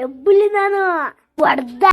ಎಬ್ಬಲಿ ನಾನು ಹೊಡ್ದ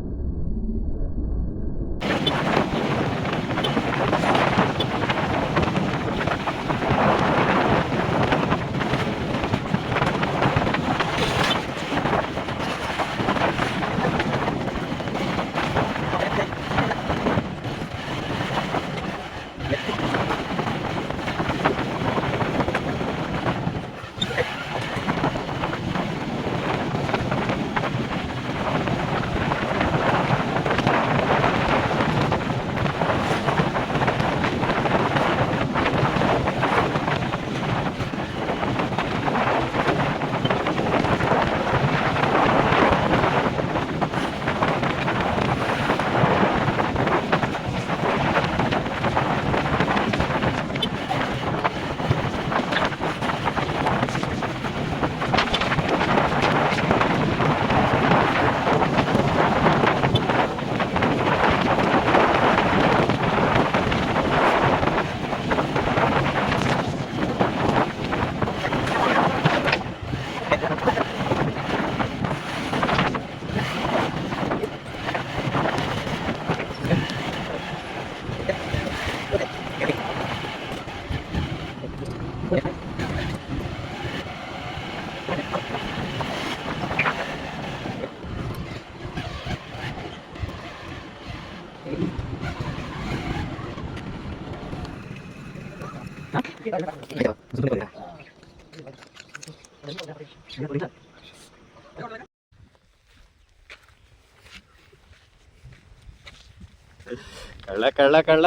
ಕಳ್ಳ ಕಳ್ಳ ಕಳ್ಳ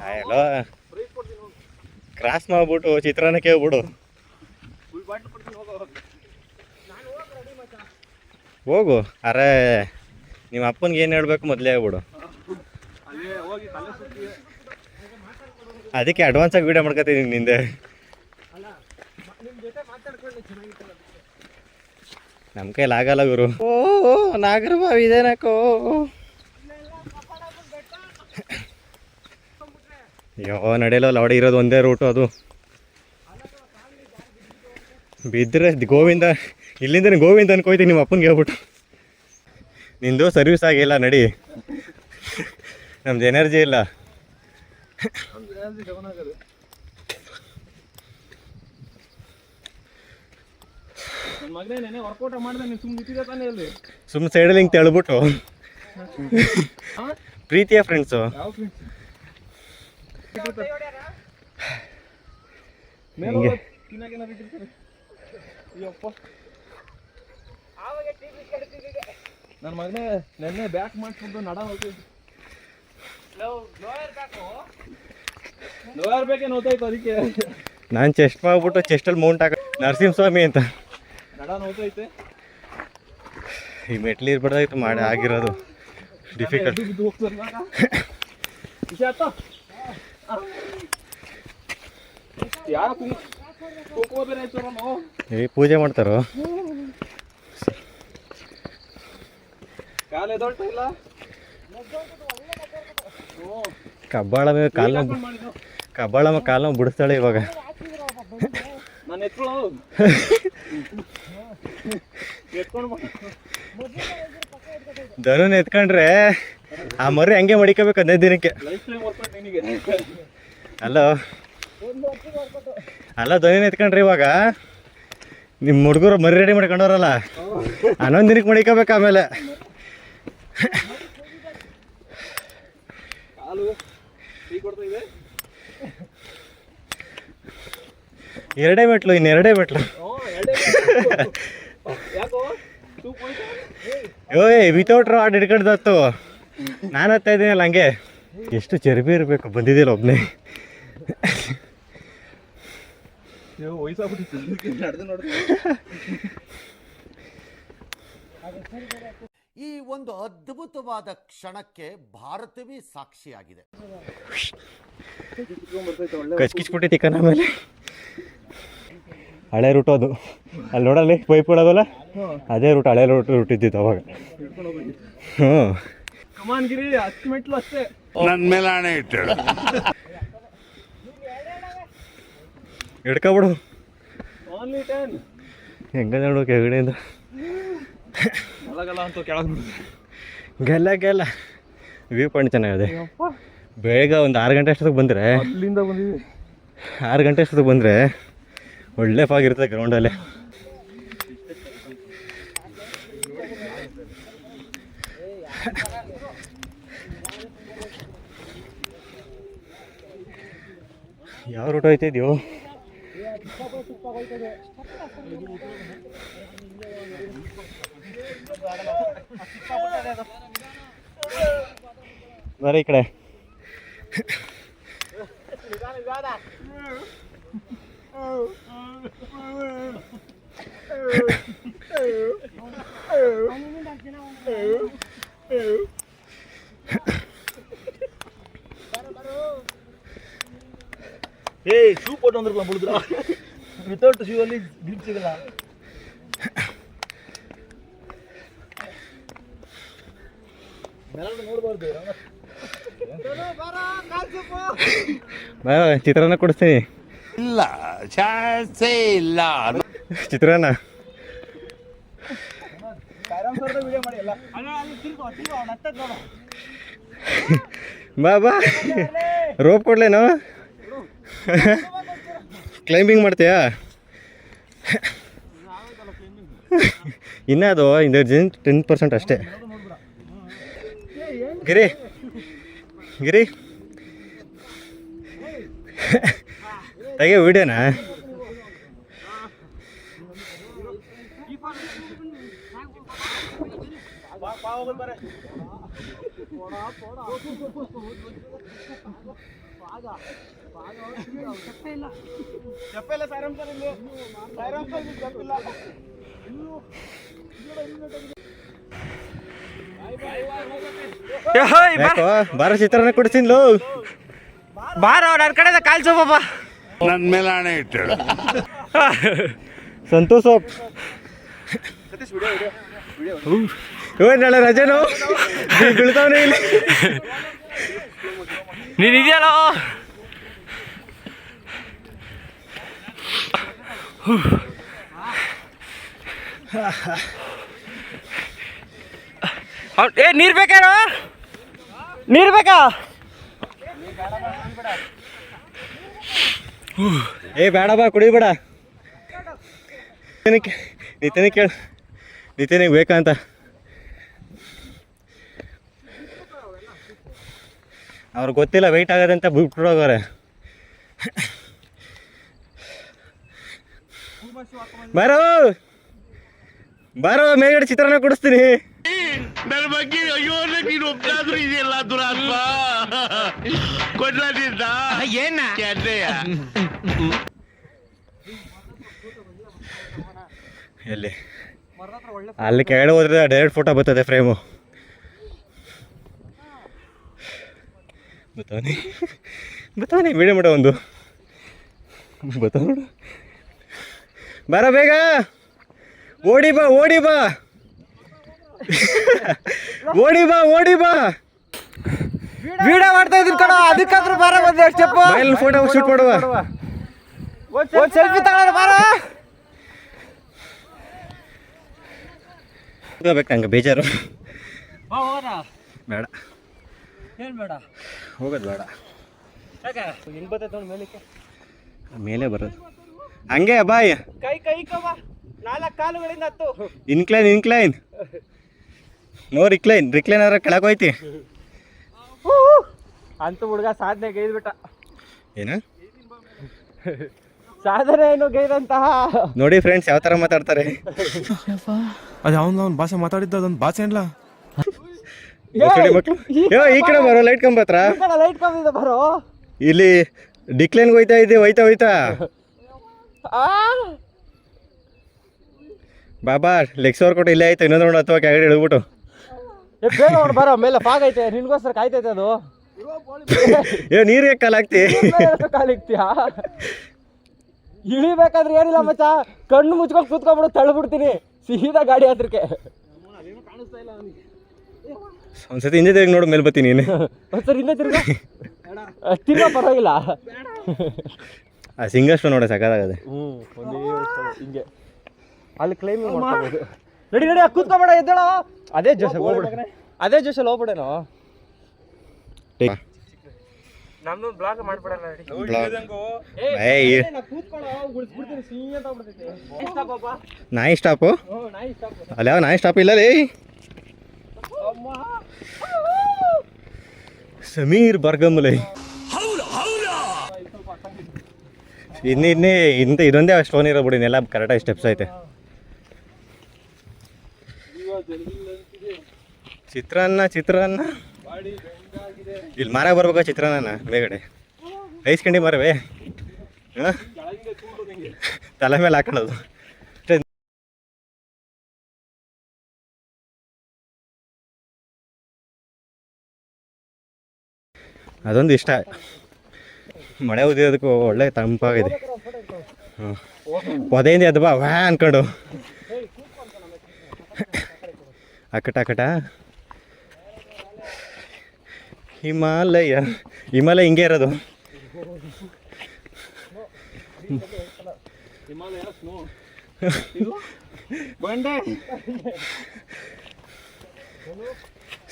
ಹಲೋ ಕ್ರಾಸ್ ಮಾಡ್ಬಿಟ್ಟು ಚಿತ್ರಾನ್ನಕ್ಕೆ ಹೋಗ್ಬಿಡು. ಹೋಗು. ಅರೆ ನಿಮ್ಮ ಅಪ್ಪನಿಗೆ ಏನು ಹೇಳ್ಬೇಕು ಮೊದಲೇ ಹೇಳ್ಬಿಡು. ಅದಕ್ಕೆ ಅಡ್ವಾನ್ಸಾಗಿ ವೀಡಿಯೋ ಮಾಡ್ಕೊತೀನಿ ನಿಂದೆ. ನಮ್ಮ ಕೈಲಿ ಆಗಲ್ಲ ಗುರು. ಓ ನಾಗರಬಾವಿ ಇದೇನಕ್ಕೋ. ಅಯ್ಯೋ ನಡೆಯಲ್ಲ, ಲಾಡಿ ಇರೋದು ಒಂದೇ ರೂಟು, ಅದು ಬಿದ್ದರೆ ಗೋವಿಂದ. ಇಲ್ಲಿಂದ ಗೋವಿಂದ ಅನ್ಕೋಯ್ತೀನಿ ನಿಮ್ಮ ಅಪ್ಪನಿಗೆ ಹೇಳ್ಬಿಟ್ಟು. ನಿಂದು ಸರ್ವಿಸ್ ಆಗಿಲ್ಲ ನಡಿ, ನಮ್ದು ಎನರ್ಜಿ ಇಲ್ಲ. ಸುಮ್ಮನೆ ಸೈಡಲ್ಲಿ ಹಿಂಗೆ ತೆಳ್ಬಿಟ್ಟು ಪ್ರೀತಿಯ ಫ್ರೆಂಡ್ಸು. ನನ್ನ ಮಗನೇ ನೆನ್ನೆ ಬ್ಯಾಕ್ ಮಾಡಿಸ್ಬಿಟ್ಟು ನಡ ಹೋಗಿ ನಾನು ಚೆಸ್ಟ್ ಮಾಡ್ಬಿಟ್ಟು ಚೆಸ್ಟಲ್ಲಿ ಮೌಂಟ್ ಹಾಕ ನರಸಿಂಹಸ್ವಾಮಿ ಅಂತ ಈ ಮೆಟ್ಲಿ ಇರ್ಬಾರ್ದಾಗಿತ್ತು ಮಾಡಿ ಆಗಿರೋದು ಡಿಫಿಕಲ್ಟ್. ಏ ಪೂಜೆ ಮಾಡ್ತಾರೋ ಕಬ್ಬಾಳ ಕಾಲ್ನ ಬಿಡಿಸ್ತಾಳೆ ಇವಾಗ. ಧನುನ್ ಎತ್ಕೊಂಡ್ರೆ ಆ ಮರಿ ಹಂಗೆ ಮಡಿಕೋಬೇಕು 15 ದಿನಕ್ಕೆ. ಅಲ್ಲ ಧನುನ್ ಎತ್ಕೊಂಡ್ರೆ ಇವಾಗ ನಿಮ್ಮ ಹುಡುಗರು ಮರಿ ರೆಡಿ ಮಾಡ್ಕೊಂಡವ್ರಲ್ಲ 11 ದಿನಕ್ಕೆ ಮಡಿಕೋಬೇಕು. ಆಮೇಲೆ ಎರಡೇ ಮೆಟ್ಲು, ಇನ್ನೆರಡೇ ಮೆಟ್ಲು. ಓಯ್ ವಿತೌಟ್ ರಾಡ್ ಹಿಡ್ಕೊಂಡ್ದತ್ತು. ನಾನು ಹತ್ತಾ ಇದ್ದೀನಲ್ಲ ಹಂಗೆ. ಎಷ್ಟು ಚರ್ಬಿ ಇರಬೇಕು ಬಂದಿದ್ದಿಲ್ಲ ಒಬ್ಬನೇ. ಈ ಒಂದು ಅದ್ಭುತವಾದ ಕ್ಷಣಕ್ಕೆ ಭಾರತವೇ ಸಾಕ್ಷಿಯಾಗಿದೆ. ಕಚ್ಕಿಚ್ಬಿಟ್ಟೈತಿ ಕಣ. ಆಮೇಲೆ ಹಳೆ ರೂಟ್ ಅದು, ಅಲ್ಲಿ ನೋಡಲ್ಲಿ ಪೈಪ್ ಇಡೋದಲ್ಲ, ಅದೇ ರೂಟ್, ಹಳೆ ರೂಟ್ ಇದ್ದಿತ್ತು ಅವಾಗ. ನನ್ನ ಮೇಲೆ ಹಣೆ ಇಟ್ಟು ಹಿಡ್ಕೊಬಿಡು. ಹೆಂಗ ನೋಡು ಕೆಳಗಡೆಯಿಂದ ಗೆಲ್ಲ ವ್ಯೂ ಪಾಯಿಂಟ್ ಚೆನ್ನಾಗಿದೆ. ಬೇಗ ಒಂದು 6 ಗಂಟೆ ಅಷ್ಟೊತ್ತಿಗೆ ಬಂದರೆ, 6 ಗಂಟೆ ಅಷ್ಟೊತ್ತಿಗೆ ಬಂದರೆ ಒಳ್ಳೆ ಫಾಗ್ ಇರ್ತದೆ ಗ್ರೌಂಡಲ್ಲೇ. ಯಾವ ರೂಟ್ ಹೋಯ್ತಿದ್ಯೋ? ಬರೀ ಈ ಕಡೆ. ಶೂ ಕೊಟ್ಟು ಅಂದ್ರಲ್ಲ ಮುಳಿದ್ರ ವಿತೌಟ್ ಶೂ ಅಲ್ಲಿ ಗ್ರಿಪ್ ಸಿಗಲ್ಲ. ನೋಡ್ಬಾರ್ದು. ಚಿತ್ರಾನ್ನ ಕೊಡಿಸ್ತೀನಿ. ಇಲ್ಲ ಚಾನ್ಸೇ ಇಲ್ಲ. ಚಿತ್ರಾನ್ನ ಬಾ ರೋಪ್ ಕೊಡ್ಲೇನು? ಕ್ಲೈಂಬಿಂಗ್ ಮಾಡ್ತೀಯಾ? ಇನ್ನೂ ಅದು 10% ಅಷ್ಟೇ. ಗಿರಿ ತೆಗೆ ವಿಡಿಯೋನಾ? ಬಾರ ಚಿತ್ರಾನ್ನ ಕೊಡ್ತೀನಿ. ಬಾರ ನನ್ನ ಕಡೆ ಕಾಲ್ಸೋ ಬಾಬಾ. ನನ್ನ ಮೇಲೆ ಹಣೆ ಇಟ್ಟು ಸಂತೋಷ್ ನಾಳೆ ರಜೆನು ಬೀಳ್ತಾವನೆ ಇಲ್ಲಿ. ನೀನು ಇದೆಯಲ್ಲ ಏ ನೀರು ಬೇಕಾರೋ? ನೀರು ಬೇಕಾ? ಏ ಬೇಡ ಬಾ, ಕುಡಿಬೇಡ. ನಿತಿನಿಗೆ ಕೇಳು, ನಿತಿನಿಗೆ ಬೇಕಾ ಅಂತ. ಅವ್ರಿಗೆ ಗೊತ್ತಿಲ್ಲ ವೆಯ್ಟ್ ಆಗೋದೆ ಅಂತ ಬಿಟ್ಬಿಡೋಗವ್ರೆ. ಬಾರೋ ಮೇಲ್ಗಡೆ ಚಿತ್ರಾನ್ನ ಕೊಡಿಸ್ತೀನಿ. ಅಯ್ಯೋ ನೀನು ಒಬ್ಬನಾದ್ರೂ ಇದೆಯಲ್ಲ ದುರಾತ್ಮ ಕೊಡ್ಲಿದ್ದ ಏನ ಕೆಡ್ಡೆಯ ಎಲ್ಲಿ ಅಲ್ಲಿ ಕೆಳಗಡೆ ಹೋದ್ರೆ ಡೈರೆಕ್ಟ್ ಫೋಟೋ ಬರ್ತದೆ ಫ್ರೇಮು. ಬತ್ತಾನೆ ವಿಡಿಯೋ ಮಾಡೋ ಒಂದು ಬತ್ತಾವ ನೋಡು. ಬರ ಬೇಗ, ಓಡಿ ಬಾ ಓಡಿ ಬಾ ಓಡಿ ಬಾ ಓಡಿ ಬಾ. ವಿಡಿಯೋ ಮಾಡ್ತಾ ಇದ್ದೀನಿ ಕಣ, ಅದಕ್ಕಾದ್ರೂ ಬಾರ ಬಂದೆ ಸ್ಟೆಪ್. ಮೊಬೈಲ್ ಫೋಟೋ ಶೂಟ್ ಮಾಡುವ, ಒಂದು ಸೆಲ್ಫಿ ತಗೊಳ್ಳೋಣ ಬಾರ. ಬೇಕು ನಂಗೆ ಬೇಜಾರು. ಬೇಡ ಏನು ಬೇಡ, ಹೋಗೋದು ಬೇಡ. ಹೆಂಗ್ ಬರ್ತೈತೆ ನೋಡಿ ಮೇಲಕ್ಕೆ, ಮೇಲೆ ಬರೋದು ಹಂಗೆ ಬಾಯ್. ಕೈ ಕೈ ಕವ 4 ಕಾಲುಗಳಿಂದ ಹತ್ತು. Incline incline no recline. Recline ಆದ್ರೆ ಕೆಳಗೆ ಹೋಯ್ತಿ. ಅಂತೂ ಹುಡುಗ ಸಾಧನೆ ಗೈದ್ಬಿಟ್ಟ. ಏನು ಸಾಧನೆ ಏನು ಗೈದಂತಹ. ನೋಡಿ ಫ್ರೆಂಡ್ಸ್ ಯಾವ ಥರ ಮಾತಾಡ್ತಾರೆ. ಅದು ಅವ್ನ ಭಾಷೆ ಮಾತಾಡಿದ್ದ ಅದೊಂದು ಭಾಷೆ ಇಲ್ಲ. ಮಕ್ಕಳು ಈ ಕಡೆ ಬರೋ, ಲೈಟ್ ಕಂಬತ್ರ ಲೈಟ್ ಕಂಬಿಂದ ಬರೋ. ಇಲ್ಲಿ ಡಿಕ್ಲೈನ್ಗೆ ಹೋಯ್ತಾ ಇದ್ದೆ, ಹೋಯ್ತಾ ಹೋಯ್ತಾ ಬಾಬಾ ಲೆಗ್ಸ್ ಓವರ್ ಕೊಟ್ಟು ಇಲ್ಲೇ ಆಯ್ತು. ಇನ್ನೊಂದು ನೋಡು ಅಥವಾ ಕೆಳಗಡೆ ಇಳ್ಬಿಟ್ಟು ಬೇಗ ನೋಡಿ ಬರೋ, ಮೇಲೆ ಫಾಗ್ ಐತೆ, ನಿನ್ಗೋಸ್ಕರ ಕಾಯ್ತೈತೆ ಅದು. ನೀರಿಗೆ ಕಾಲಾಗ್ತಿ. ಕಾಲಿಕ್ತಿಯಾ ಇಳಿಬೇಕಾದ್ರೆ ಏನಿಲ್ಲ ಮಚ್ಚ, ಕಣ್ಣು ಮುಚ್ಕೊಂಡು ಕೂತ್ಕೊಂಡ್ಬಿಡು, ತಳ್ಳಿಬಿಡ್ತೀನಿ ಸೀದಾ ಗಾಡಿ ಹತ್ರಕ್ಕೆ. ಒಂದ್ಸತಿ ಹಿಂದೆ ತಿರುಗಿ ನೋಡು, ಮೇಲೆ ಬರ್ತೀನಿ ನೀನು. ಒಂದ್ಸರಿ ಹಿಂದೆ ತಿರ್ಗಾ ಪರವಾಗಿಲ್ಲ. ಆ ಸಿಂಗಷ್ಟು ನೋಡ ಸಕಾಲಾಗದೆ. ಒಂದೇ ಹಿಂಗೆ ಅಲ್ಲಿ ಕ್ಲೈಮಿಂಗ್ ಮಾಡ್ಕೋಬೋದು. ನಡಿ ನಡಿ ಕೂತ್ಕೊಬೇಡ, ಎದ್ದೇಳೋ. ಅದೇ ಜೋಶ ಹೋಗ್ಬಿಡ, ಅದೇ ಜೋಶಲ್ಲಿ ಹೋಗ್ಬಿಡೇನೋ. ನಮ್ದು ಬ್ಲಾಗ್ ಮಾಡ್ಬಿಡಲ್ಲ. ನಾಯಿ ಸ್ಟಾಪು ಅಲ್ಲಿ ಯಾವ ನಾಯಿ ಸ್ಟಾಪ್ ಇಲ್ಲ ರೀ. ಸಮೀರ್ ಬರ್ಗಂಬಲೆ ಇದೊಂದೇ ಸ್ಟೋನ್ ಇರೋ ಬಿಡಿ, ಎಲ್ಲ ಕರೆಕ್ಟಾಗಿ ಸ್ಟೆಪ್ಸ್ ಐತೆ. ಚಿತ್ರಾನ್ನ ಇಲ್ಲಿ ಮಾರ ಬರ್ಬೇಕಾ ಚಿತ್ರಾನ್ನ ಬೇಗಡೆ ಐಸ್ಕಂಡಿ ಮಾರವೇ ತಲೆ ಮೇಲೆ ಹಾಕೊಳ್ಳೋದು. ಅದೊಂದು ಇಷ್ಟ, ಮಳೆ ಉದಿಯೋದಕ್ಕೂ ಒಳ್ಳೆ ತಂಪಾಗಿದೆ. ಪೊದೆಯಿಂದ ಅದು ಬಾ ವ್ಯಾ ಅನ್ಕೊಂಡು ಅಕಟ ಹಿಮಾಲಯ ಹಿಂಗೆ ಇರೋದು.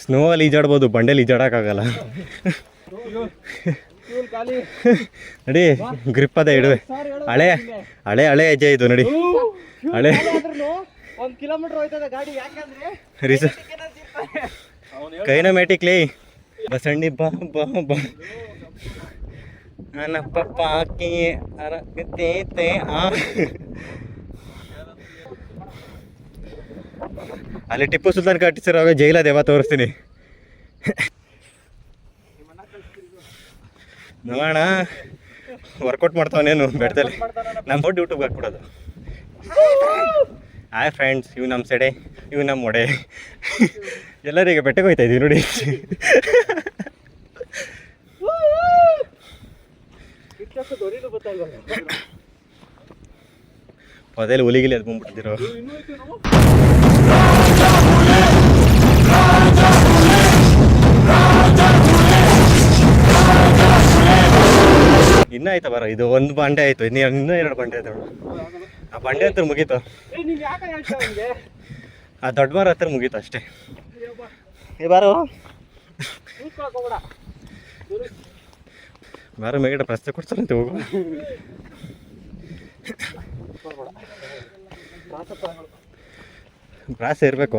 ಸ್ನೋ ಅಲ್ಲಿ ಈಜಾಡ್ಬೋದು, ಬಂಡೆಲಿ ಈಜಾಡಕ್ಕಾಗಲ್ಲ. ನಡಿ ಗ್ರಿಪ್ ಅದೇ ಇಡುವೆ. ಹಳೆ ಹೆಜ್ಜೆ ಇದು ನೋಡಿ, ಹಳೆ 1 ಕಿಲೋಮೀಟರ್ ಹೋಯ್ತದ ಗಾಡಿ. ಯಾಕಂದ್ರೆ ಕೈನಮ್ಯಾಟಿಕ್ಲಿ ಬಸಣ್ಣಿ ಬಾ ಬಾ ಬಾ ಅನಪ್ಪ ಪಾಕಿ ಅರಕತೈತೆ ಆ. ಅಲ್ಲಿ ಟಿಪ್ಪು ಸುಲ್ತಾನ್ ಕಟ್ಟಿಸಿರೋ ಜೈಲ ದೇವ ತೋರಿಸ್ತೀನಿ ನೋಡೋಣ. ವರ್ಕೌಟ್ ಮಾಡ್ತಾವನೇನು ಬೆಟ್ಟದಲ್ಲಿ. ನಮ್ಮ ಫೋಟೋ ಯೂಟ್ಯೂಬ್ಗೆ ಹಾಕ್ಬಿಡೋದು. ಹಾಯ್ ಫ್ರೆಂಡ್ಸ್, ಇವು ನಮ್ಮ ಸೆಡೆ, ಇವು ನಮ್ಮ ಒಡೆ. ಎಲ್ಲರಿಗೆ ಬೆಟ್ಟಕ್ಕೆ ಹೋಯ್ತಾ ಇದೀವಿ ನೋಡಿ. ಪೊದೆಯಲ್ಲಿ ಹುಲಿಗಿಲಿ ಅದು ಬಂದ್ಬಿಟ್ಟಿದ್ದೀರೋ. ಇನ್ನೂ ಆಯ್ತಾ ಬರೋ, ಇದು ಒಂದು ಬಂಡೆ ಆಯಿತು, ಇನ್ನೂ 2 ಬಂಡೆ ಆಯ್ತು. ಆ ಬಂಡೆ ಹತ್ರ ಮುಗೀತು, ಆ ದೊಡ್ಡ ಮರ ಹತ್ರ ಮುಗೀತು ಅಷ್ಟೇ. ಬಾರೋ ಬಾರೋ, ಮೇಗಡೆ ಪ್ರಸ್ತೆ ಕೊಡ್ತಾರಂತೆ, ಹೋಗು. ಪ್ರಾಸ ಇರಬೇಕು,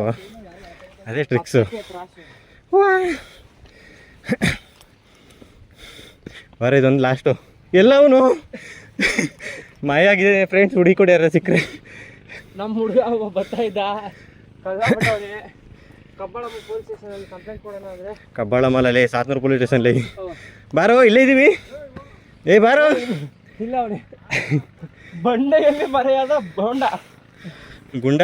ಅದೇ ಟ್ರಿಕ್ಸು. ಬರ ಇದೊಂದು ಲಾಸ್ಟು. ಎಲ್ಲವನು ಮಾಯ ಆಗಿದೆ ಫ್ರೆಂಡ್ಸ್. ಹುಡುಗಿ ಕೊಡಿ ಯಾರು ಸಿಕ್ಕರೆ. ನಮ್ಮ ಹುಡುಗ ಬರ್ತಾ ಇದ್ದ, ಕಬ್ಬಾಳಮ್ಮ ಪೊಲೀಸ್ ಸ್ಟೇಷನಲ್ಲಿ ಕಂಪ್ಲೇಂಟ್ ಕೊಡೋಣ ಅಂದರೆ ಕಬ್ಬಾಳಮ್ಮಲಲ್ಲಿ 700 ಪೊಲೀಸ್ ಸ್ಟೇಷನ್ಲಿ ಬಾರೋ ಇಲ್ಲೇ ಇದ್ದೀವಿ. ಏ ಬಾರೋ. ಇಲ್ಲ ಅವನೇ ಬಂಡೆಯಲ್ಲಿ ಮರೆಯಾದ ಬೋಂಡ ಗುಂಡ.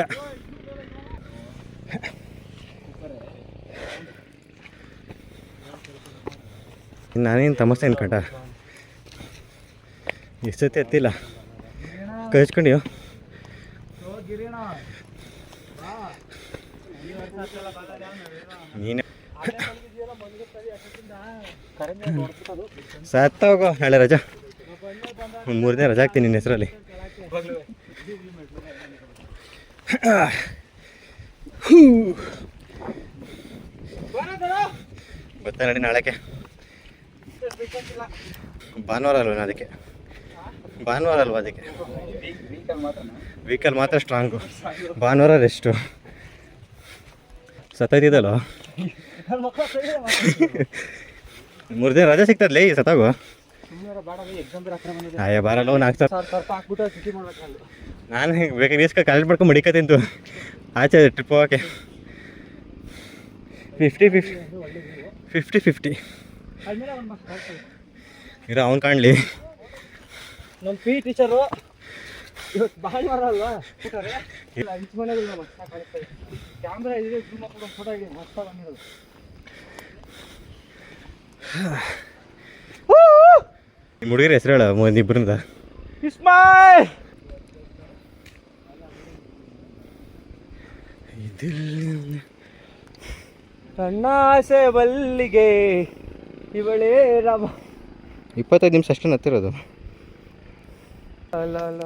ನಾನೇನು ತಮಸ್ತೆ ಏನು ಕಟ ಎಷ್ಟೊತ್ತಿ ಎತ್ತಿಲ್ಲ ಕಚ್ಕೊಂಡಿಯೋ. ನೀನೆ ಸತ್ತ ಹೋಗೋ ನಾಳೆ ರಜಾ. ಒಂದು 3 ದಿನ ರಜಾ ಹಾಕ್ತೀನಿ ನಿನ್ನ ಹೆಸರಲ್ಲಿ. ಗೊತ್ತಾ ನಡಿ ನಾಳೆಗೆ ಭಾನುವಾರ ಅಲ್ವ ಅದಕ್ಕೆ. ಭಾನುವಾರ ಅಲ್ವಾ ಅದಕ್ಕೆ. ವೀಕಲ್ ಮಾತ್ರ ಸ್ಟ್ರಾಂಗು, ಭಾನುವಾರ ರೆಸ್ಟು. ಸತ್ತೈತಿದಲ್ವ 3 ದಿನ ರಜೆ ಸಿಗ್ತದಲ್ಲ ಈ ಸತ್ತಾಗು. ಅಯ್ಯ ಬಾರಲ್ಲ 4,000 ನಾನು ಬೇಕಾದ್ರೆ ಇಸ್ಕ ಕಲೆಕ್ಟ್ ಮಾಡ್ಕೊಂಡು ಮಡಿಕ ತಿಂತು ಆಚೆ ಟ್ರಿಪ್ ಹೋಗೋಕ್ಕೆ. 50-50 ಇರೋ ಅವ್ನು ಕಾಣಲಿ. ನಮ್ಮ ಪಿ ಟೀಚರು ಇವತ್ತು ಭಾನುವಾರ ಅಲ್ವಾ ಕ್ಯಾಮ್ರಾ ಇದೆ, ಫೋಟೋ ಇದೆ, ಮಸ್ತ್ ಬಂದಿರೋದು. ನಿಮ್ಮ ಹುಡುಗರ ಹೆಸರು ಹೇಳ ಇಬ್ಬರಿಂದ. ಇಸ್ಮಾಯ್ ನನ್ನ ಆಸೆ ಬಲ್ಲಿಗೆ ಇವಳೇ ರಾಮ. 25 ನಿಮಿಷ ಅಷ್ಟೇ ಹತ್ತಿರೋದು. ಅಲ್ಲ ಅಲ್ಲ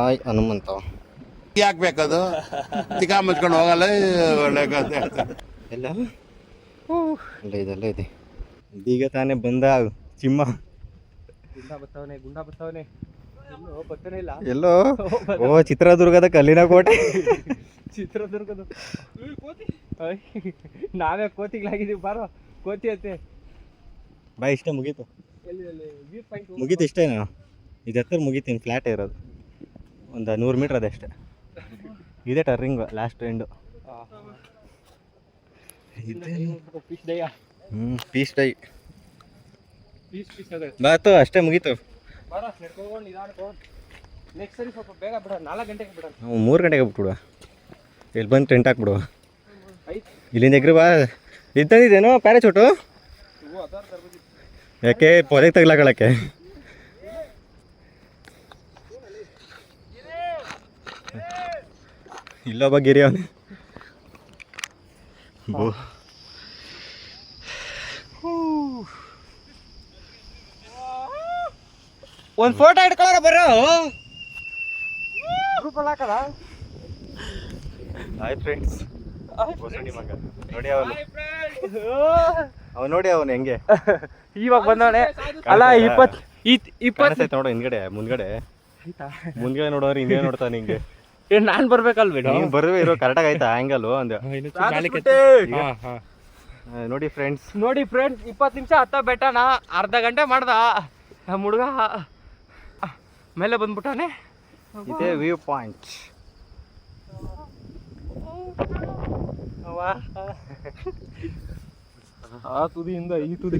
ಆಯ್ ಹನುಮಂತ ಯಾಕೆ ಬೇಕದು ತಿಕಾ ಮುಚ್ಕೊಂಡು ಹೋಗಲ್ಲ ಒಳ್ಳೆ ಕಥೆ. ಎಲ್ಲ ಅಲ್ಲ ಇದೆಲ್ಲ ಇದೆ. ಇದೀಗ ತಾನೇ ಬಂದ ಚಿಮ್ಮ ಗುಂಡ ಬತ್ತವನೆ ಎಲ್ಲೋ ಬತ್ತನೇ ಇಲ್ಲ. ಎಲ್ಲೋ ಓ ಚಿತ್ರದುರ್ಗದ ಕಲ್ಲಿನ ಕೋಟೆ. ಚಿತ್ರದುರ್ಗದ ಕೋತಿ ನಾವೇ ಕೋತಿಗಳಾಗಿದ್ದೀವಿ. ಬಾರೋ ಕೋತಿ ಅಂತೆ. ಬಾ ಇಷ್ಟೇ ಮುಗೀತು. ಎಲ್ಲಿ ವ್ಯೂ ಪಾಯಿಂಟ್ ಮುಗೀತು ಇಷ್ಟೇ. ನಾನು ಇದು ಹತ್ತಿರ ಮುಗೀತೀನಿ. ಫ್ಲ್ಯಾಟ್ ಇರೋದು ಒಂದು 100 ಮೀಟ್ರ್ ಅದಷ್ಟೇ. ಇದೇ ಟರ್ನಿಂಗ್ ಲಾಸ್ಟ್ ಎಂಡು. ಪೀಸ್ ಡೈಯಾ ಪೀಸ್ ಡೈ ಪೀಸ್ ಅದೇ ಬಾತು ಅಷ್ಟೇ ಮುಗೀತು. ಬಾರೋ ನಡ್ಕೊಂಡು ನಿಧಾನಕ್ಕೆ. ನೆಕ್ಸ್ಟ್ ಸರಿ ಸ್ವಲ್ಪ ಬೇಗ ಬಿಡ, 4 ಗಂಟೆಗೆ ಬಿಡ. ನಾವು 3 ಗಂಟೆಗೆ ಬಿಟ್ಬಿಡುವ. ಇಲ್ಲಿ ಬಂದು ಟೆಂಟ್ ಹಾಕ್ಬಿಡುವ. ಐದು ಇಲ್ಲಿಂದ ಎಗ್ರಿ ಬಾ. ಇದ್ದಂದಿದ್ದೇನೋ ಪ್ಯಾರಾಚೂಟು ಯಾಕೆ ಪೊದೆಗೆ ತಗ್ಲಾಕೊಳ್ಳೋಕ್ಕೆ. ಇಲ್ಲೊಬ್ಬ ಗಿರಿ ಅವನು. ಒಂದು ಫೋಟೋ ಇಟ್ಕೊಳ್ಳೋಣ ಬರೋ ಗ್ರೂಪಲ್ಲಿ ಹಾಕಲ್ಲ. ಆಯ್ತು ಫ್ರೆಂಡ್ಸ್. ಮಗ ನೋಡಿ ಅವನು ನೋಡಿ ಅವನು ಹೆಂಗೆ ಇವಾಗ ಬಂದವನೆ. ಅಲ್ಲ 20 ನೋಡೋ ಹಿಂದ್ಗಡೆ ಮುಂದ್ಗಡೆ ನೋಡೋರು ಹಿಂಗೆ ನೋಡ್ತಾನೆ ಹಿಂಗೆ. ನಾನು ಬರ್ಬೇಕಲ್ವೇ? ನೀನು ಬರುವೆ ಇರೋ ಕರೆಕ್ಟಾಗಿ ಆಯ್ತಾ ಆ್ಯಂಗಲು ಅಂದೆ. ನೋಡಿ ಫ್ರೆಂಡ್ಸ್ 20 ನಿಮಿಷ ಹತ್ತ ಬೆಟ್ಟನ ಅರ್ಧ ಗಂಟೆ ಮಾಡ್ದ ನಮ್ಮ ಹುಡುಗ. ಮೇಲೆ ಬಂದ್ಬಿಟ್ಟಾನೆ. ಇದೇ ವ್ಯೂ ಪಾಯಿಂಟ್. ಆ ತುದಿಯಿಂದ ಈ ತುದಿ